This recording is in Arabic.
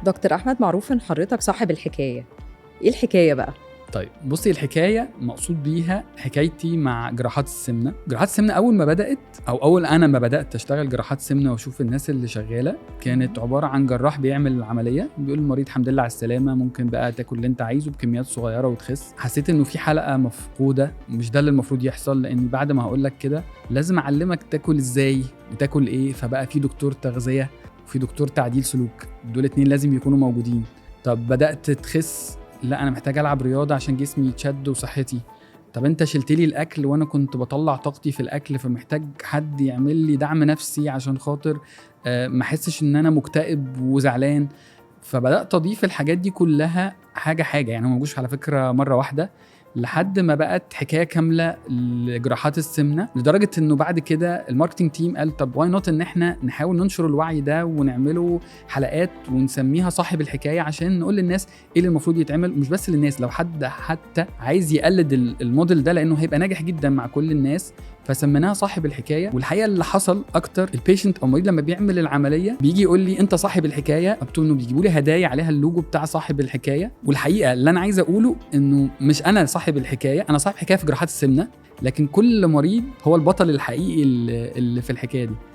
دكتور أحمد، معروف إن حضرتك صاحب الحكاية. إيه الحكاية بقى؟ طيب بصي، الحكاية مقصود بيها حكايتي مع جراحات السمنة. جراحات السمنة أول ما بدأت أول أنا ما بدأت أشتغل جراحات سمنة وأشوف الناس اللي شغالة، كانت عبارة عن جراح بيعمل العملية بيقول للمريض الحمد لله على السلامة، ممكن بقى تاكل اللي أنت عايزه بكميات صغيرة وتخس. حسيت إنه في حلقة مفقودة، مش ده اللي المفروض يحصل، لأن بعد ما هقولك كده لازم أعلمك تاكل إزاي وتاكل إيه. فبقى في دكتور تغذية وفي دكتور تعديل سلوك، دول اتنين لازم يكونوا موجودين. طب بدأت تخس، لا انا محتاج العب رياضه عشان جسمي يتشد وصحتي. طب انت شلت لي الاكل وانا كنت بطلع طاقتي في الاكل، فمحتاج حد يعمل لي دعم نفسي عشان خاطر ما احسش ان انا مكتئب وزعلان. فبدات اضيف الحاجات دي كلها حاجه حاجه، يعني ما جوش على فكره مره واحده، لحد ما بقت حكايه كامله لجراحات السمنه، لدرجه انه بعد كده الماركتنج تيم قال طب واي نوت ان احنا نحاول ننشر الوعي ده ونعمله حلقات ونسميها صاحب الحكايه، عشان نقول للناس ايه اللي المفروض يتعمل. مش بس للناس، لو حد حتى عايز يقلد الموديل ده لانه هيبقى ناجح جدا مع كل الناس، فسميناها صاحب الحكايه. والحقيقه اللي حصل اكتر، البيشنت او المريض لما بيعمل العمليه بيجي يقول لي انت صاحب الحكايه، ابتو انه بيجيبوا لي هدايا عليها اللوجو بتاع صاحب الحكايه. والحقيقه اللي انا عايز اقوله انه مش انا صاحب الحكايه، انا صاحب حكايه في جراحات السمنه، لكن كل مريض هو البطل الحقيقي اللي في الحكايه دي.